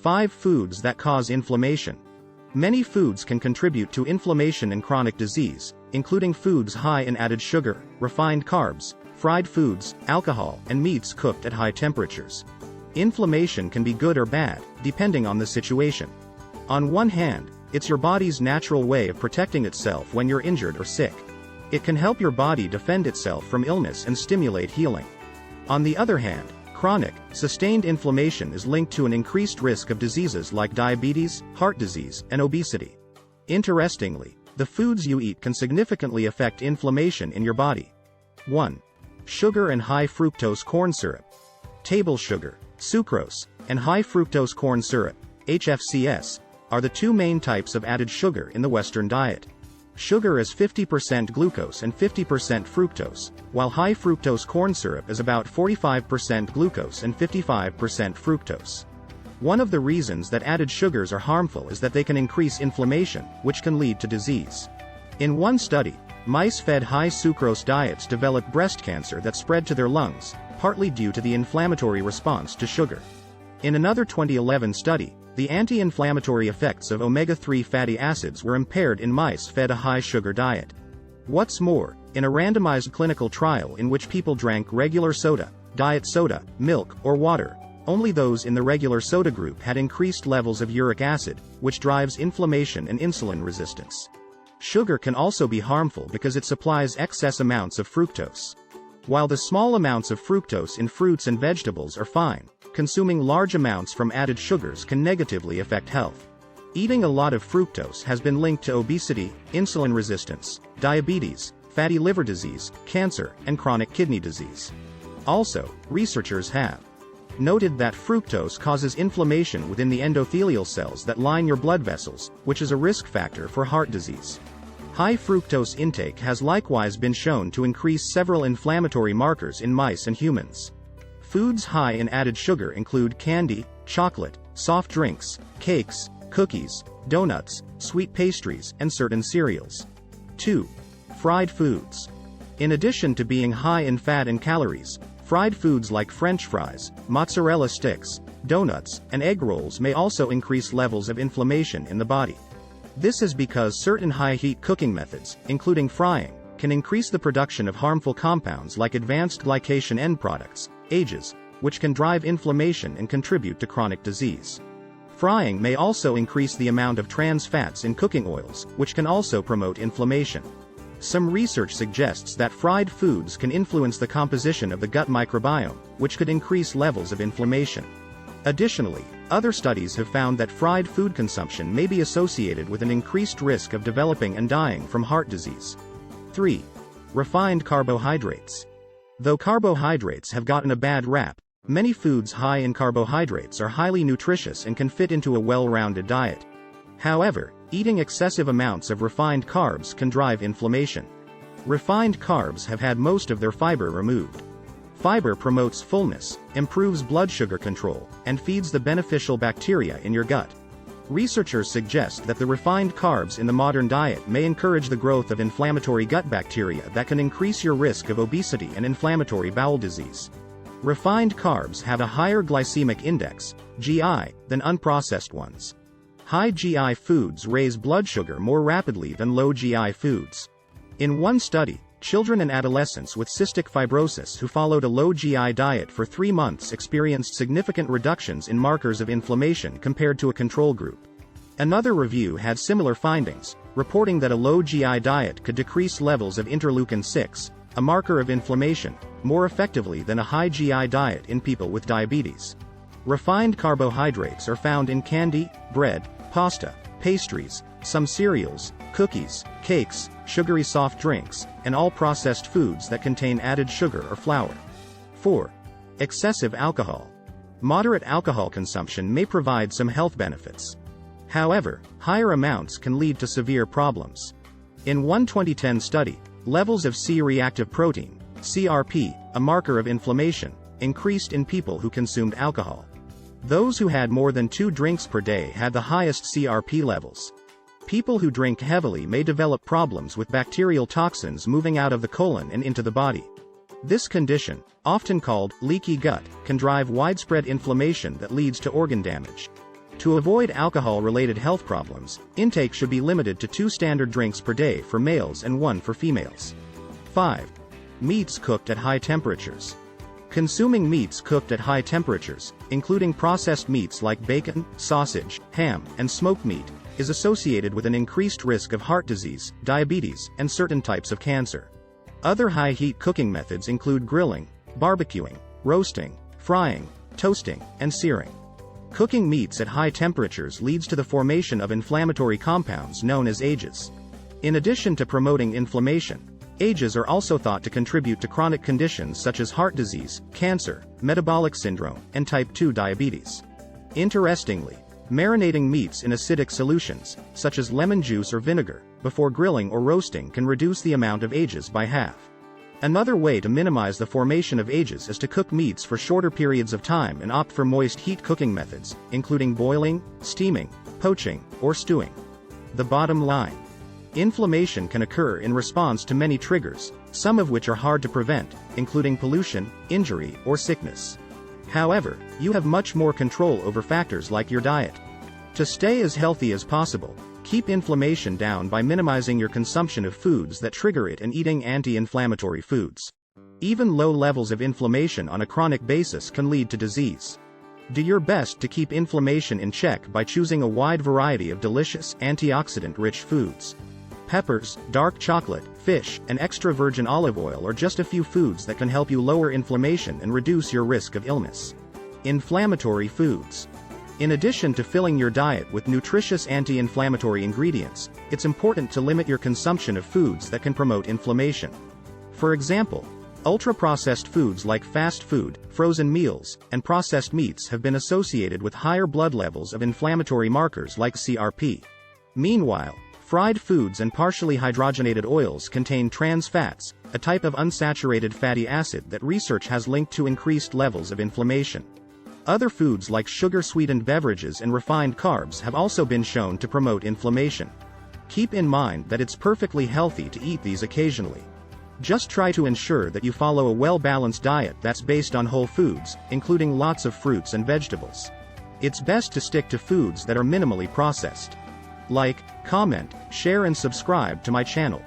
5 foods that cause inflammation. Many foods can contribute to inflammation and chronic disease, including foods high in added sugar, refined carbs, fried foods, alcohol, and meats cooked at high temperatures. Inflammation can be good or bad, depending on the situation. On one hand, it's your body's natural way of protecting itself when you're injured or sick. It can help your body defend itself from illness and stimulate healing. On the other hand, chronic, sustained inflammation is linked to an increased risk of diseases like diabetes, heart disease, and obesity. Interestingly, the foods you eat can significantly affect inflammation in your body. 1. Sugar and high fructose corn syrup. Table sugar, sucrose, and high fructose corn syrup, HFCS, are the two main types of added sugar in the Western diet. Sugar is 50% glucose and 50% fructose, while high fructose corn syrup is about 45% glucose and 55% fructose. One of the reasons that added sugars are harmful is that they can increase inflammation, which can lead to disease. In one study, mice fed high sucrose diets developed breast cancer that spread to their lungs, partly due to the inflammatory response to sugar. In another 2011 study, the anti-inflammatory effects of omega-3 fatty acids were impaired in mice fed a high-sugar diet. What's more, in a randomized clinical trial in which people drank regular soda, diet soda, milk, or water, only those in the regular soda group had increased levels of uric acid, which drives inflammation and insulin resistance. Sugar can also be harmful because it supplies excess amounts of fructose. While the small amounts of fructose in fruits and vegetables are fine, consuming large amounts from added sugars can negatively affect health. Eating a lot of fructose has been linked to obesity, insulin resistance, diabetes, fatty liver disease, cancer, and chronic kidney disease. Also, researchers have noted that fructose causes inflammation within the endothelial cells that line your blood vessels, which is a risk factor for heart disease. High fructose intake has likewise been shown to increase several inflammatory markers in mice and humans. Foods high in added sugar include candy, chocolate, soft drinks, cakes, cookies, donuts, sweet pastries, and certain cereals. 2. Fried foods. In addition to being high in fat and calories, fried foods like French fries, mozzarella sticks, donuts, and egg rolls may also increase levels of inflammation in the body. This is because certain high-heat cooking methods, including frying, can increase the production of harmful compounds like advanced glycation end products, AGEs, which can drive inflammation and contribute to chronic disease. Frying may also increase the amount of trans fats in cooking oils, which can also promote inflammation. Some research suggests that fried foods can influence the composition of the gut microbiome, which could increase levels of inflammation. Additionally, other studies have found that fried food consumption may be associated with an increased risk of developing and dying from heart disease. 3. Refined carbohydrates. Though carbohydrates have gotten a bad rap, many foods high in carbohydrates are highly nutritious and can fit into a well-rounded diet. However, eating excessive amounts of refined carbs can drive inflammation. Refined carbs have had most of their fiber removed. Fiber promotes fullness, improves blood sugar control, and feeds the beneficial bacteria in your gut. Researchers suggest that the refined carbs in the modern diet may encourage the growth of inflammatory gut bacteria that can increase your risk of obesity and inflammatory bowel disease. Refined carbs have a higher glycemic index, GI, than unprocessed ones. High GI foods raise blood sugar more rapidly than low GI foods. In one study, children and adolescents with cystic fibrosis who followed a low GI diet for 3 months experienced significant reductions in markers of inflammation compared to a control group. Another review had similar findings, reporting that a low GI diet could decrease levels of interleukin-6, a marker of inflammation, more effectively than a high GI diet in people with diabetes. Refined carbohydrates are found in candy, bread, pasta, pastries, some cereals, cookies, cakes, sugary soft drinks, and all processed foods that contain added sugar or flour. 4. Excessive alcohol. Moderate alcohol consumption may provide some health benefits. However, higher amounts can lead to severe problems. In one 2010 study, levels of C-reactive protein, CRP, a marker of inflammation, increased in people who consumed alcohol. Those who had more than 2 drinks per day had the highest CRP levels. People who drink heavily may develop problems with bacterial toxins moving out of the colon and into the body. This condition, often called leaky gut, can drive widespread inflammation that leads to organ damage. To avoid alcohol-related health problems, intake should be limited to 2 standard drinks per day for males and 1 for females. 5. Meats cooked at high temperatures. Consuming meats cooked at high temperatures, including processed meats like bacon, sausage, ham, and smoked meat, is associated with an increased risk of heart disease, diabetes, and certain types of cancer. Other high-heat cooking methods include grilling, barbecuing, roasting, frying, toasting, and searing. Cooking meats at high temperatures leads to the formation of inflammatory compounds known as ages. In addition to promoting inflammation, ages are also thought to contribute to chronic conditions such as heart disease, cancer, metabolic syndrome, and type 2 diabetes. Interestingly, marinating meats in acidic solutions, such as lemon juice or vinegar, before grilling or roasting can reduce the amount of ages by half. Another way to minimize the formation of ages is to cook meats for shorter periods of time and opt for moist heat cooking methods, including boiling, steaming, poaching, or stewing. The bottom line: inflammation can occur in response to many triggers, some of which are hard to prevent, including pollution, injury, or sickness. However, you have much more control over factors like your diet. To stay as healthy as possible, keep inflammation down by minimizing your consumption of foods that trigger it and eating anti-inflammatory foods. Even low levels of inflammation on a chronic basis can lead to disease. Do your best to keep inflammation in check by choosing a wide variety of delicious, antioxidant-rich foods. Peppers, dark chocolate, fish, and extra virgin olive oil are just a few foods that can help you lower inflammation and reduce your risk of illness. Inflammatory foods. In addition to filling your diet with nutritious anti-inflammatory ingredients, it's important to limit your consumption of foods that can promote inflammation. For example, ultra-processed foods like fast food, frozen meals, and processed meats have been associated with higher blood levels of inflammatory markers like CRP. Meanwhile, fried foods and partially hydrogenated oils contain trans fats, a type of unsaturated fatty acid that research has linked to increased levels of inflammation. Other foods like sugar-sweetened beverages and refined carbs have also been shown to promote inflammation. Keep in mind that it's perfectly healthy to eat these occasionally. Just try to ensure that you follow a well-balanced diet that's based on whole foods, including lots of fruits and vegetables. It's best to stick to foods that are minimally processed. Like, comment, share and subscribe to my channel.